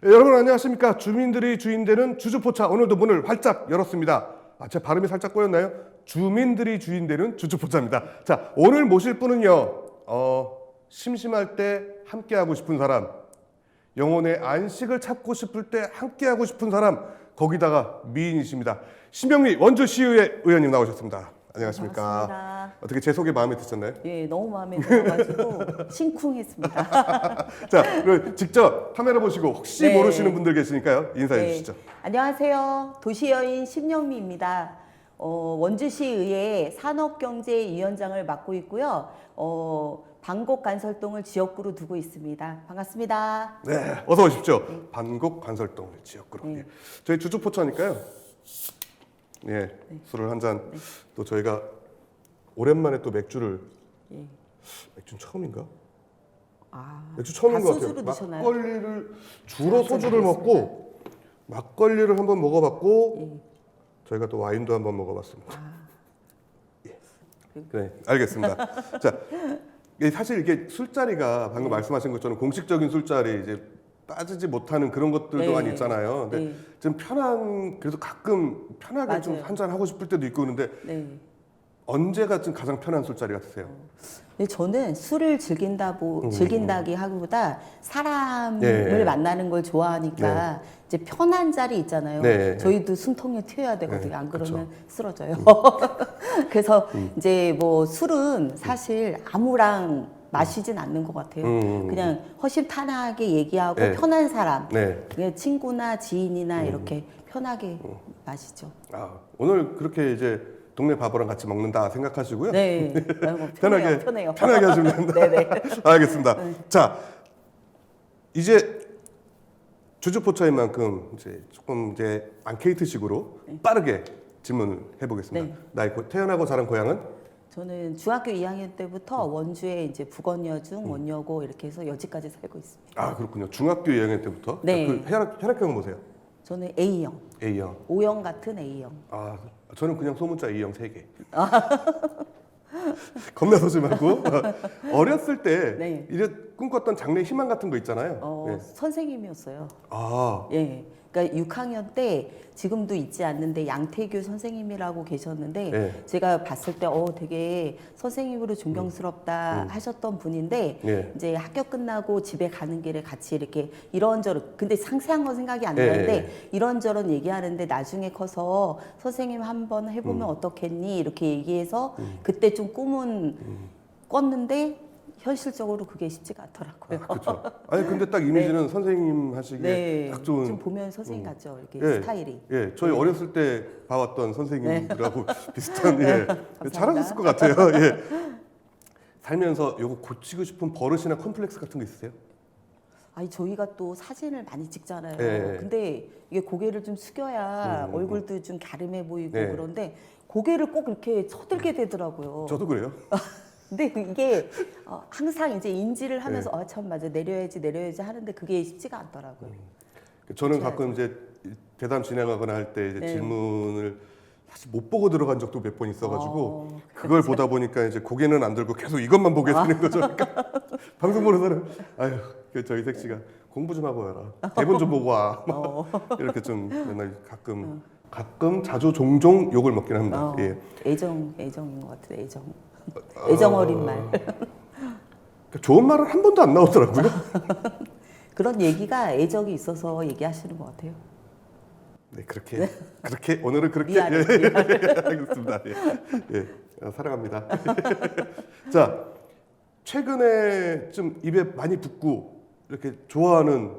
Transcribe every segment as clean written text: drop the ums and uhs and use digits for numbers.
여러분 안녕하십니까. 주민들이 주인 되는 주주포차 오늘도 문을 활짝 열었습니다. 제 발음이 살짝 꼬였나요? 주민들이 주인 되는 주주포차입니다. 자, 오늘 모실 분은요. 심심할 때 함께하고 싶은 사람, 영혼의 안식을 찾고 싶을 때 함께하고 싶은 사람, 거기다가 미인이십니다. 심영미 원주시의회 의원님 나오셨습니다. 안녕하십니까. 반갑습니다. 어떻게 제 소개 마음에 드셨나요? 예, 너무 마음에 들어가지고 심쿵했습니다. 자, 그럼 직접 카메라 보시고 혹시 네. 모르시는 분들 계시니까요. 인사해 네. 주시죠. 안녕하세요. 도시여인 심영미입니다. 원주시의회 산업경제위원장을 맡고 있고요. 방곡 간설동을 지역구로 두고 있습니다. 반갑습니다. 네, 어서 오십시오. 반곡 관설동 지역구로. 네. 예. 저희 주주포차니까요. 예, 술을 한 잔. 또 저희가 오랜만에 또 맥주를. 예. 맥주는 처음인가? 아, 맥주 처음인 다 것 같아요. 소주로 드셨나요? 막걸리를 주로 자, 소주를 알겠습니다. 먹고 막걸리를 한번 먹어봤고 예. 저희가 또 와인도 한번 먹어봤습니다. 아, 네, 알겠습니다. 자, 사실 이게 술자리가 방금 말씀하신 것처럼 공식적인 술자리 이제 빠지지 못하는 그런 것들도 네. 많이 있잖아요. 근데 네. 좀 그래도 가끔 편하게 좀 맞아요. 한잔 하고 싶을 때도 있고 그런데 네. 언제가 좀 가장 편한 술자리 같으세요? 근데 저는 술을 즐긴다기 하기보다 사람을 예. 만나는 걸 좋아하니까 이제 편한 자리 있잖아요. 네. 저희도 숨통에 튀어야 되거든요. 네, 안 그러면 그쵸. 쓰러져요. 그래서 이제 뭐 술은 사실 아무랑 마시진 않는 것 같아요. 그냥 허심탄회하게 얘기하고 네. 편한 사람, 네. 그냥 친구나 지인이나 이렇게 편하게 마시죠. 오늘 그렇게 이제 동네 바보랑 같이 먹는다 생각하시고요. 네, 편해요. 편하게 하시면 됩니다. 네네. 알겠습니다. 자, 이제 주주포차인 만큼 이제 조금 이제 앙케이트식으로 빠르게 질문을 해보겠습니다. 네. 나의 태어나고 자란 고향은? 저는 중학교 2학년 때부터 원주에 이제 북원여중, 원여고 이렇게 해서 여지까지 살고 있습니다. 아 그렇군요. 중학교 2학년 때부터. 네. 그 혈액형은 보세요. 저는 A형, A형. O형 같은 A형. 저는 그냥 소문자 A형 3개. 겁나 소심하고 어렸을 때 네. 이제 꿈꿨던 장래 희망 같은 거 있잖아요. 네. 선생님이었어요. 아, 예. 그러니까 6학년 때 지금도 있지 않는데 양태규 선생님이라고 계셨는데 네. 제가 봤을 때 되게 선생님으로 존경스럽다 하셨던 분인데 네. 이제 학교 끝나고 집에 가는 길에 같이 이렇게 이런저런 근데 상세한 건 생각이 안 네. 나는데 이런저런 얘기하는데 나중에 커서 선생님 한번 해보면 어떻겠니 이렇게 얘기해서 그때 좀 꿈은 꿨는데 현실적으로 그게 쉽지가 않더라고요. 그렇죠. 아니 근데 딱 이미지는 선생님 하시기에 네, 딱 좋은. 좀 보면 선생님 같죠. 이렇게 예, 스타일이. 예, 저희 어렸을 때 봐왔던 선생님들하고 비슷한 감사합니다. 잘하셨을 것 같아요. 예. 살면서 요거 고치고 싶은 버릇이나 컴플렉스 같은 거 있으세요? 아니 저희가 또 사진을 많이 찍잖아요. 예. 근데 이게 고개를 좀 숙여야 얼굴도 좀 갸름해 보이고 예. 그런데 고개를 꼭 이렇게 쳐들게 되더라고요. 저도 그래요. 근데 이게 항상 이제 인지를 하면서 예. 참 맞아 내려야지 하는데 그게 쉽지가 않더라고요. 저는 가끔 이제 대담 진행하거나 할 때 이제 네. 질문을 사실 못 보고 들어간 적도 몇 번 있어가지고 그걸 그렇죠. 보다 보니까 이제 고개는 안 들고 계속 이것만 보게 되는 거죠. 그러니까 방송 보는 사람 아유 저희 색씨가 공부 좀 하고 와라 대본 좀 보고 와 이렇게 좀 맨날 가끔 자주 종종 욕을 먹긴 합니다. 예. 애정인 것 같아요. 애정 어린 말. 좋은 말은 한 번도 안 나오더라고요. 그런 얘기가 애정이 있어서 얘기하시는 것 같아요. 네, 그렇게 오늘은 그렇게 미안해. 알겠습니다. 사랑합니다. 자, 최근에 좀 입에 많이 붙고 이렇게 좋아하는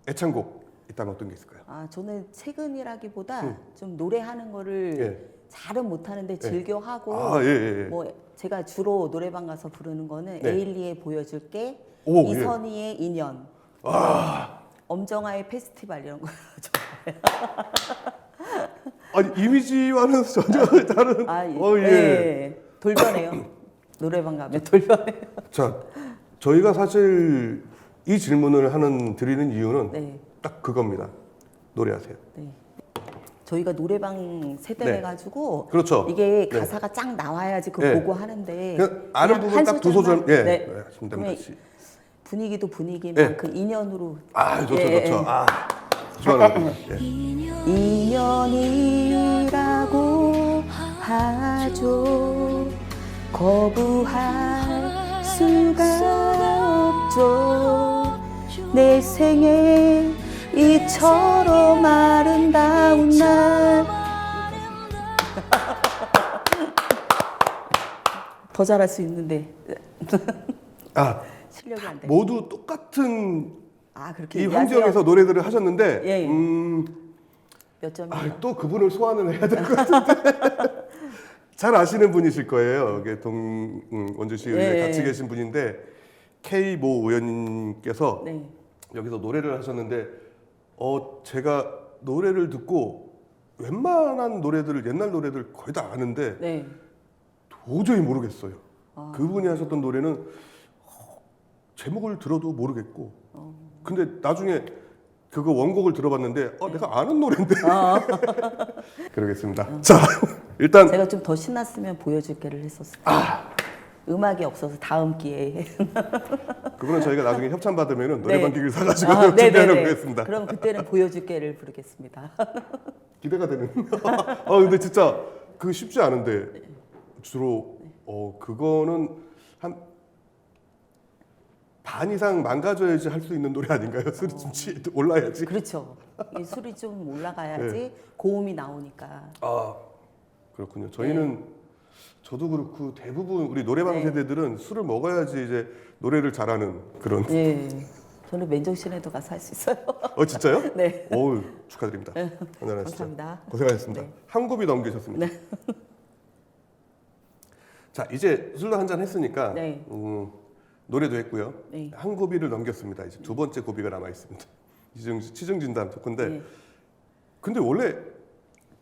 애창곡 있다면 어떤 게 있을까요? 저는 최근이라기보다 좀 노래하는 거를 잘은 못하는데 즐겨 하고 뭐 제가 주로 노래방 가서 부르는 거는 에일리의 보여줄게, 이선희의 인연, 엄정화의 페스티벌 이런 거 좋아해요. 아니 이미지와는 전혀 다른. 예. 돌변해요. 노래방 가면 돌변해요. 자, 저희가 사실 이 질문을 드리는 이유는 딱 그겁니다. 노래하세요. 네. 저희가 노래방 세대래 가지고 그렇죠. 이게 가사가 쫙 나와야지 그거 보고 하는데 아는 부분 딱 두 소절 네. 하시면 됩니다. 분위기도 분위기만큼 인연으로. 좋죠, 좋죠. 좋아하는 겁니다. 인연이라고 하죠. 거부할 수가 없죠. 내 생에 이처럼 아름다운 날. 더 잘할 수 있는데 실력이 안 돼. 모두 똑같은 그렇게 이 환경에서 노래들을 하셨는데 예. 몇 점이요? 또 그분을 소환을 해야 될 것 같은데 잘 아시는 분이실 거예요. 이게 원주시 의회에 같이 계신 분인데 K 모 의원님께서 네. 여기서 노래를 하셨는데 제가 노래를 듣고 웬만한 노래들을 옛날 노래들 거의 다 아는데 네. 도저히 모르겠어요. 그분이 하셨던 노래는 제목을 들어도 모르겠고 근데 나중에 그거 원곡을 들어봤는데 내가 아는 노래인데 그러겠습니다. 자 일단 제가 좀 더 신났으면 보여줄게를 했었어요. 음악이 없어서 다음 기회에. 그거는 저희가 나중에 협찬 받으면 노래방 기기를 사가지고 준비하려고 하겠습니다. 그럼 그때는 보여줄게를 부르겠습니다. 기대가 되는. 근데 진짜 그거 쉽지 않은데 주로 그거는 한 반 이상 망가져야지 할 수 있는 노래 아닌가요? 술이 좀 올라야지. 그렇죠. 이 술이 좀 올라가야지 고음이 나오니까. 그렇군요. 저희는 저도 그렇고 대부분 우리 노래방 세대들은 술을 먹어야지 이제 노래를 잘하는 그런. 저는 맨정신에도 가서 할 수 있어요. 진짜요? 네. 축하드립니다. 감사합니다. 고생하셨습니다. 한 곱이 넘기셨습니다. 자 이제 술도 한잔 했으니까 노래도 했고요. 한 고비를 넘겼습니다. 이제 두 번째 고비가 남아 있습니다. 치중진담 토크인데 근데 원래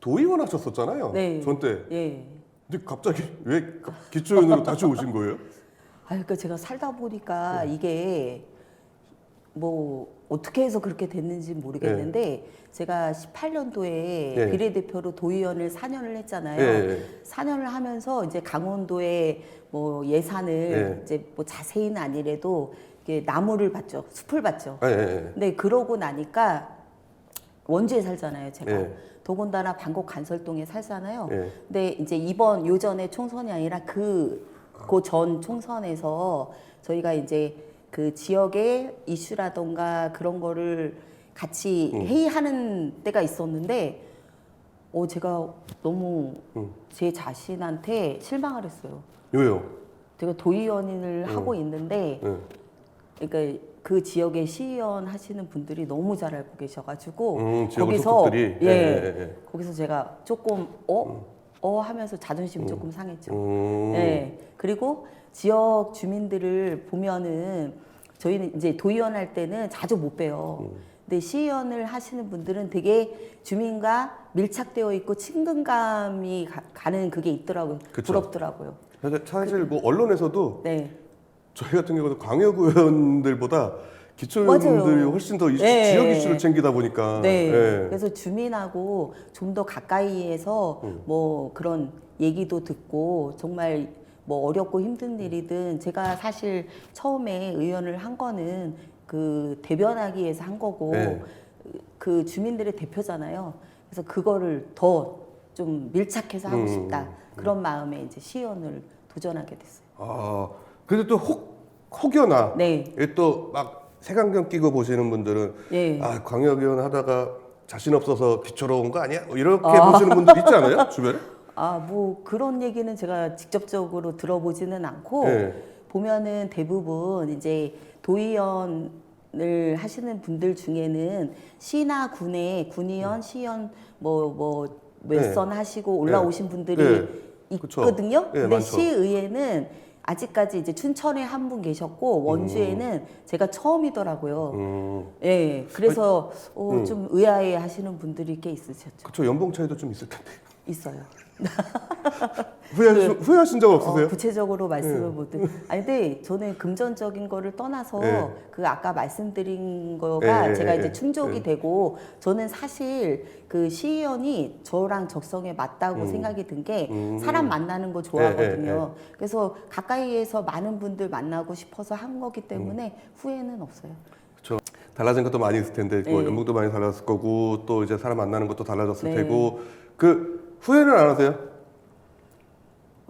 도의원 하셨었잖아요. 전 때. 근데 갑자기 왜 기초연으로 다시 오신 거예요? 그러니까 제가 살다 보니까 이게 뭐 어떻게 해서 그렇게 됐는지 모르겠는데 제가 18년도에 비례대표로 도의원을 4년을 했잖아요. 4년을 하면서 이제 강원도의 뭐 예산을 이제 뭐 자세히는 아니래도 이게 나무를 봤죠, 숲을 봤죠. 근데 그러고 나니까 원주에 살잖아요, 제가. 더군다나 방곡 간설동에 살잖아요. 근데 이제 이번 요전의 총선이 아니라 그 전 총선에서 저희가 이제 그 지역의 이슈라던가 그런 거를 같이 회의하는 때가 있었는데 제가 너무 제 자신한테 실망을 했어요. 왜요? 제가 도의원을 하고 있는데 그러니까 그 지역의 시의원 하시는 분들이 너무 잘 알고 계셔가지고 거기서 거기서 제가 조금 하면서 자존심이 조금 상했죠. 그리고 지역 주민들을 보면은 저희는 이제 도의원 할 때는 자주 못 봬요. 근데 시의원을 하시는 분들은 되게 주민과 밀착되어 있고 친근감이 가는 그게 있더라고요. 부럽더라고요. 사실 뭐 언론에서도 저희 같은 경우도 광역 의원들보다 기초의원들이 훨씬 더 지역 이슈를 챙기다 보니까 그래서 주민하고 좀 더 가까이에서 뭐 그런 얘기도 듣고 정말 뭐 어렵고 힘든 일이든 제가 사실 처음에 의원을 한 거는 그 대변하기 위해서 한 거고 그 주민들의 대표잖아요. 그래서 그거를 더 좀 밀착해서 하고 싶다. 그런 마음에 이제 시의원을 도전하게 됐어요. 근데 또 혹여나 또 막 색안경 끼고 보시는 분들은 광역의원 하다가 자신 없어서 기초로 온 거 아니야? 이렇게 보시는 분들 있지 않아요? 주변에? 뭐 그런 얘기는 제가 직접적으로 들어보지는 않고 보면은 대부분 이제 도의원을 하시는 분들 중에는 시나 군의 군의원, 시의원 뭐 웹선 하시고 올라오신 분들이 있거든요. 근데 많죠. 시의회는 아직까지 이제 춘천에 한 분 계셨고 원주에는 제가 처음이더라고요. 그래서 좀 의아해 하시는 분들이 꽤 있으셨죠. 그렇죠. 연봉 차이도 좀 있을 텐데. 있어요. 후회하신 적 없으세요? 구체적으로 말씀을 못 드리. 아니 근데 저는 금전적인 거를 떠나서 그 아까 말씀드린 거가 제가 이제 충족이 되고 저는 사실 그 시의원이 저랑 적성에 맞다고 생각이 든 게 사람 만나는 거 좋아하거든요. 그래서 가까이에서 많은 분들 만나고 싶어서 한 거기 때문에 후회는 없어요. 그렇죠. 달라진 것도 많이 있을 텐데 뭐 연봉도 많이 달라졌을 거고 또 이제 사람 만나는 것도 달라졌을 테고 그 후회는 안 하세요?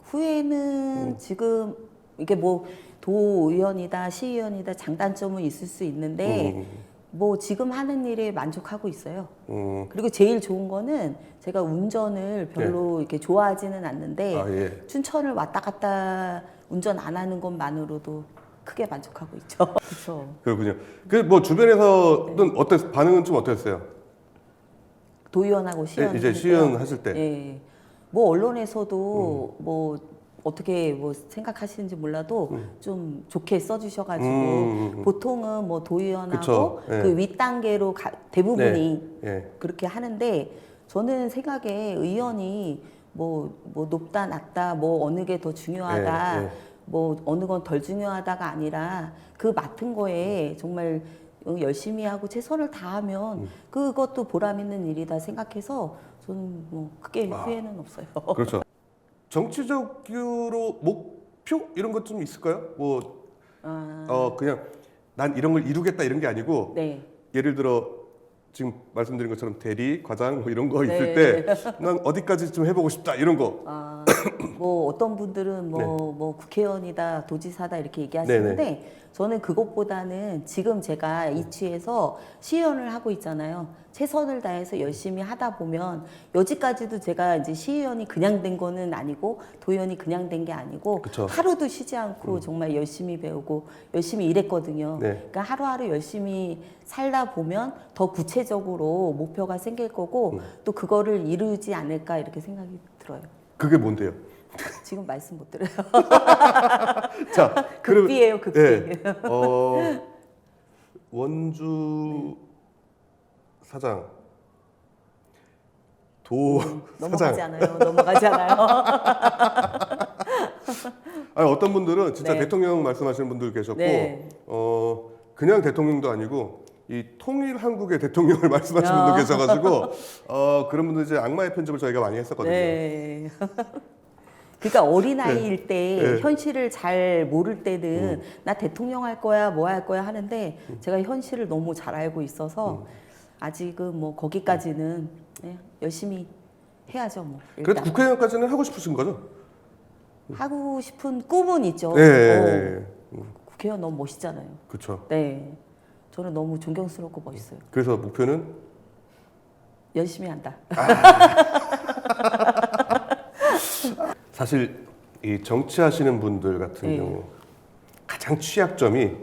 후회는 지금 이게 뭐 도의원이다 시의원이다 장단점은 있을 수 있는데 뭐 지금 하는 일에 만족하고 있어요. 그리고 제일 좋은 거는 제가 운전을 별로 이렇게 좋아하지는 않는데 춘천을 왔다 갔다 운전 안 하는 것만으로도 크게 만족하고 있죠. 그렇죠. 그렇군요. 그 뭐 주변에서는 반응은 좀 어땠어요? 도의원하고 시의원 이제 시의원 하실 때. 뭐 언론에서도 뭐 어떻게 뭐 생각하시는지 몰라도 좀 좋게 써주셔가지고 보통은 뭐 도의원하고 그 윗단계로 대부분이 그렇게 하는데 저는 생각에 의원이 뭐 높다 낮다 뭐 어느 게 더 중요하다 뭐 어느 건 덜 중요하다가 아니라 그 맡은 거에 정말 열심히 하고 최선을 다하면 그것도 보람 있는 일이다 생각해서 저는 뭐 크게 후회는 없어요. 그렇죠. 정치적으로 목표 이런 것 좀 있을까요? 뭐 그냥 난 이런 걸 이루겠다 이런 게 아니고 예를 들어 지금 말씀드린 것처럼 대리, 과장 뭐 이런 거 있을 때 난 어디까지 좀 해보고 싶다 이런 거. 뭐 어떤 분들은 뭐 국회의원이다, 도지사다 이렇게 얘기하시는데 저는 그것보다는 지금 제가 이취에서 시의원을 하고 있잖아요. 최선을 다해서 열심히 하다 보면 여지까지도 제가 이제 시의원이 그냥 된 거는 아니고 도의원이 그냥 된 게 아니고 하루도 쉬지 않고 정말 열심히 배우고 열심히 일했거든요. 그러니까 하루하루 열심히 살다 보면 더 구체적으로 목표가 생길 거고 또 그거를 이루지 않을까 이렇게 생각이 들어요. 그게 뭔데요? 지금 말씀 못 드려요. 자, 극비예요, 극비. 원주 사장, 도 넘어가지 사장. 않아요. 넘어가지 않아요. 아니, 어떤 분들은 진짜 대통령 말씀하시는 분들 계셨고, 그냥 대통령도 아니고 이 통일 한국의 대통령을 말씀하시는 분도 계셔가지고 그런 분들 이제 악마의 편집을 저희가 많이 했었거든요. 그러니까 어린아이일 때 현실을 잘 모를 때는 나 대통령 할 거야 뭐 할 거야 하는데 제가 현실을 너무 잘 알고 있어서 아직은 뭐 거기까지는 열심히 해야죠 뭐. 일단. 그래도 국회의원까지는 하고 싶으신 거죠? 하고 싶은 꿈은 있죠. 국회의원 너무 멋있잖아요. 그렇죠. 네, 저는 너무 존경스럽고 멋있어요. 그래서 목표는 열심히 한다. 사실 이 정치하시는 분들 같은 경우 가장 취약점이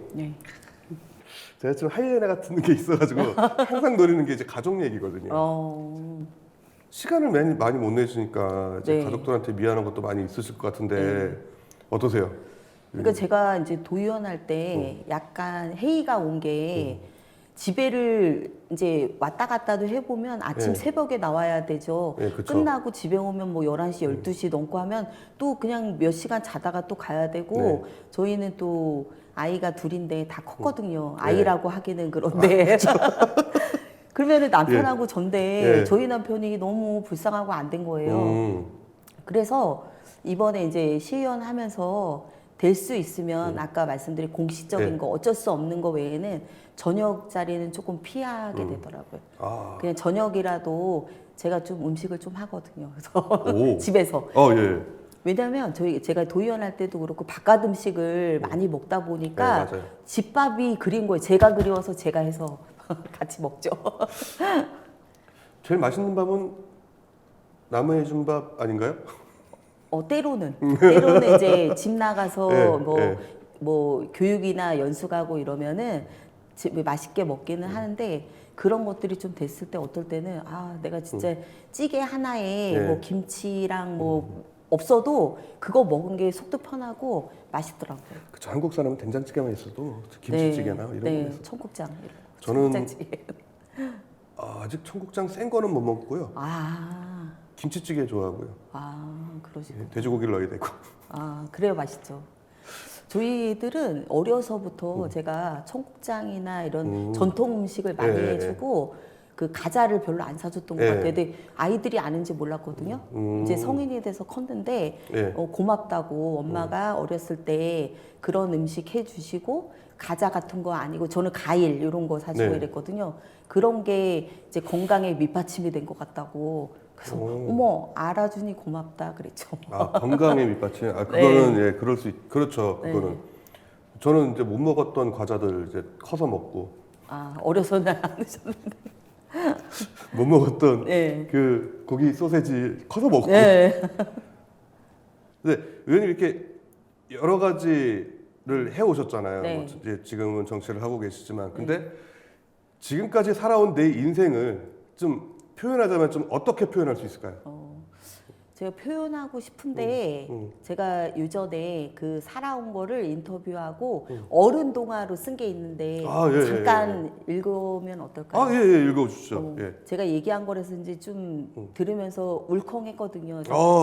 제가 좀 하이에나 같은 게 있어가지고 항상 노리는 게 이제 가족 얘기거든요. 시간을 많이 못 내주니까 이제 가족들한테 미안한 것도 많이 있으실 것 같은데 어떠세요? 그러니까 제가 이제 도의원 할 때 약간 회의가 온 게 집에를 이제 왔다 갔다도 해보면 아침 새벽에 나와야 되죠. 끝나고 집에 오면 뭐 11시, 12시 넘고 하면 또 그냥 몇 시간 자다가 또 가야 되고 저희는 또 아이가 둘인데 다 컸거든요. 아이라고 하기는 그런데. 그러면 남편하고 전데 저희 남편이 너무 불쌍하고 안 된 거예요. 그래서 이번에 이제 시의원 하면서 될 수 있으면 아까 말씀드린 공식적인 거 어쩔 수 없는 거 외에는 저녁 자리는 조금 피하게 되더라고요. 그냥 저녁이라도 제가 좀 음식을 좀 하거든요. 그래서 집에서. 왜냐하면 제가 도의원 할 때도 그렇고 바깥 음식을 많이 먹다 보니까 집밥이 그린 거예요. 제가 그리워서 제가 해서 같이 먹죠. 제일 맛있는 밥은 남의 해준 밥 아닌가요? 때로는 이제 집 나가서 뭐 교육이나 연수 가고 이러면은 집에 맛있게 먹기는 하는데 그런 것들이 좀 됐을 때 어떨 때는 내가 진짜 찌개 하나에 뭐 김치랑 뭐 없어도 그거 먹은 게 속도 편하고 맛있더라고요. 그쵸, 한국 사람은 된장찌개만 있어도 김치찌개나 이런 거 있어요. 청국장 이런 거. 저는 아직 청국장 센 거는 못 먹고요. 김치찌개 좋아하고요. 아, 그러시고. 돼지고기를 넣어야 되고. 아, 그래요, 맛있죠. 저희들은 어려서부터 제가 청국장이나 이런 전통 음식을 많이 예, 해주고 그 과자를 별로 안 사줬던 것 예. 같아요. 근데 아이들이 아는지 몰랐거든요. 이제 성인이 돼서 컸는데 예. 고맙다고 엄마가 어렸을 때 그런 음식 해주시고 과자 같은 거 아니고 저는 과일 이런 거 사주고 네. 이랬거든요. 그런 게 이제 건강에 밑받침이 된 것 같다고. 그래서 어머 알아주니 고맙다 그랬죠. 아, 건강의 밑받침. 아, 그거는 예, 그럴 수 그렇죠. 네. 그거는 저는 이제 못 먹었던 과자들 이제 커서 먹고 아 어려서는 안 드셨는데. 못 먹었던 네. 그 고기 소세지 커서 먹고. 네. 근데 의원님 이렇게 여러 가지를 해 오셨잖아요. 네. 뭐 이제 지금은 정치를 하고 계시지만, 근데 지금까지 살아온 내 인생을 좀 표현하자면 좀 어떻게 표현할 수 있을까요? 제가 표현하고 싶은데 제가 유전에 그 살아온 거를 인터뷰하고 어른 동화로 쓴 게 있는데 아, 예, 잠깐 읽으면 어떨까요? 아, 예, 예, 읽어주시죠. 예. 제가 얘기한 거라서인지 좀 들으면서 울컹했거든요.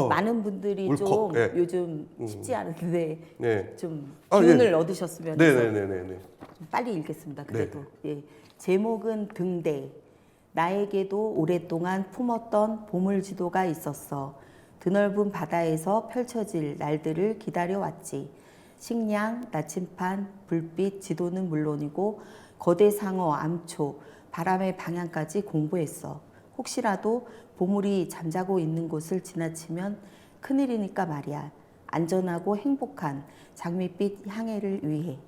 많은 분들이 울컥, 좀 예. 요즘 쉽지 않은데 네. 좀 아, 기운을 예. 얻으셨으면 해서 네네네네. 좀 빨리 읽겠습니다. 그래도 예. 제목은 등대. 나에게도 오랫동안 품었던 보물지도가 있었어. 드넓은 바다에서 펼쳐질 날들을 기다려왔지. 식량, 나침판, 불빛, 지도는 물론이고 거대 상어, 암초, 바람의 방향까지 공부했어. 혹시라도 보물이 잠자고 있는 곳을 지나치면 큰일이니까 말이야. 안전하고 행복한 장밋빛 향해를 위해.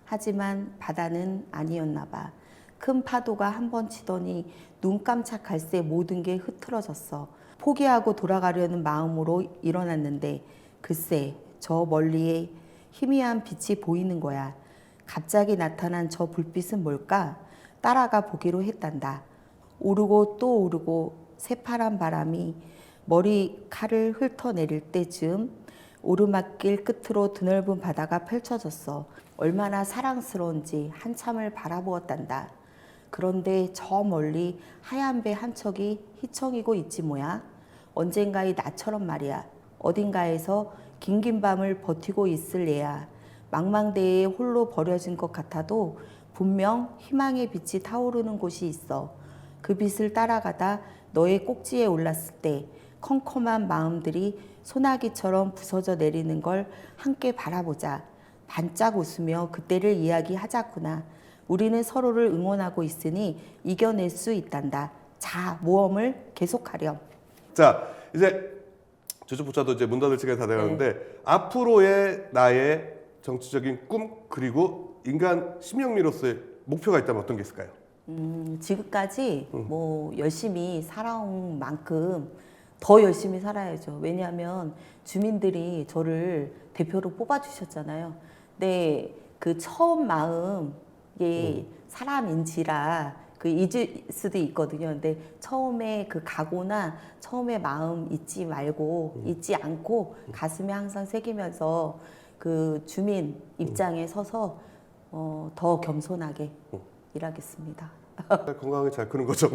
하지만 바다는 아니었나 봐. 큰 파도가 한 번 치더니 눈 깜짝할 새 모든 게 흐트러졌어. 포기하고 돌아가려는 마음으로 일어났는데 글쎄 저 멀리에 희미한 빛이 보이는 거야. 갑자기 나타난 저 불빛은 뭘까? 따라가 보기로 했단다. 오르고 또 오르고 새파란 바람이 머리칼을 훑어내릴 때쯤 오르막길 끝으로 드넓은 바다가 펼쳐졌어. 얼마나 사랑스러운지 한참을 바라보았단다. 그런데 저 멀리 하얀 배 한 척이 휘청이고 있지 뭐야. 언젠가의 나처럼 말이야. 어딘가에서 긴긴 밤을 버티고 있을 애야. 망망대해에 홀로 버려진 것 같아도 분명 희망의 빛이 타오르는 곳이 있어. 그 빛을 따라가다 너의 꼭지에 올랐을 때 컴컴한 마음들이 소나기처럼 부서져 내리는 걸 함께 바라보자. 반짝 웃으며 그때를 이야기하자꾸나. 우리는 서로를 응원하고 있으니 이겨낼 수 있단다. 자, 모험을 계속하렴. 자, 이제 주주포차도 이제 문 닫을 시간이 다 돼가는데 앞으로의 나의 정치적인 꿈 그리고 인간 심영미로서의 목표가 있다면 어떤 게 있을까요? 지금까지 뭐 열심히 살아온 만큼 더 열심히 살아야죠. 왜냐하면 주민들이 저를 대표로 뽑아주셨잖아요. 근데 그 처음 마음이 사람인지라 그 잊을 수도 있거든요. 근데 처음에 그 각오나 처음에 마음 잊지 말고 잊지 않고 가슴에 항상 새기면서 그 주민 입장에 서서 더 겸손하게 일하겠습니다. 건강하게 잘 크는 거죠.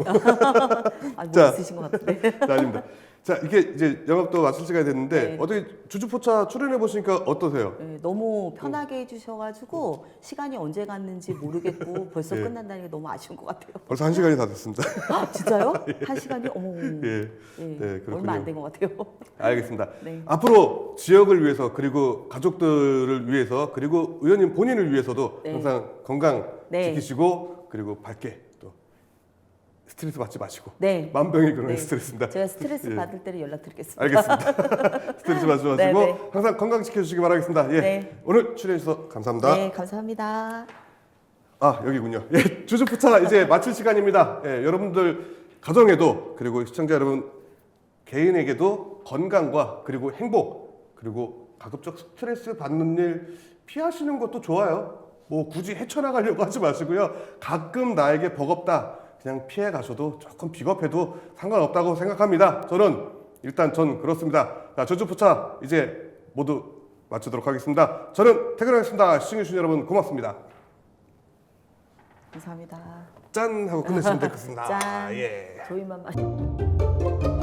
아, 뭐 있으신 것 같은데. 자, 아닙니다. 자, 이게 이제 영업도 마칠 시간이 됐는데 네. 어떻게 주주포차 출연해 보시니까 어떠세요? 네, 너무 편하게 해주셔가지고 시간이 언제 갔는지 모르겠고 벌써 예. 끝난다는 게 너무 아쉬운 것 같아요. 벌써 1시간이 다 됐습니다. 아, 진짜요? 한 시간이? 어머, 예. 예, 네, 그렇군요. 얼마 안 된 것 같아요. 알겠습니다. 네. 앞으로 지역을 위해서 그리고 가족들을 위해서 그리고 의원님 본인을 위해서도 네. 항상 건강 네. 지키시고 그리고 밝게 또 스트레스 받지 마시고 네. 만병의 근원의 네. 스트레스입니다. 제가 스트레스 예. 받을 때를 연락드리겠습니다. 알겠습니다. 스트레스 받지 마시고 네, 네. 항상 건강 지켜주시기 바라겠습니다. 예. 네. 오늘 출연해 주셔서 감사합니다. 네, 감사합니다. 아, 여기군요. 예, 주주포차 이제 마칠 시간입니다. 예, 여러분들 가정에도 그리고 시청자 여러분 개인에게도 건강과 그리고 행복 그리고 가급적 스트레스 받는 일 피하시는 것도 좋아요. 뭐 굳이 헤쳐나가려고 하지 마시고요. 가끔 나에게 버겁다. 그냥 피해 가셔도 조금 비겁해도 상관없다고 생각합니다. 저는 일단 전 그렇습니다. 자, 주주포차 이제 모두 마치도록 하겠습니다. 저는 퇴근하겠습니다. 시청해주신 여러분 고맙습니다. 감사합니다. 짠 하고 끝냈으면 좋겠습니다. 짠. 예. 저희만 마시.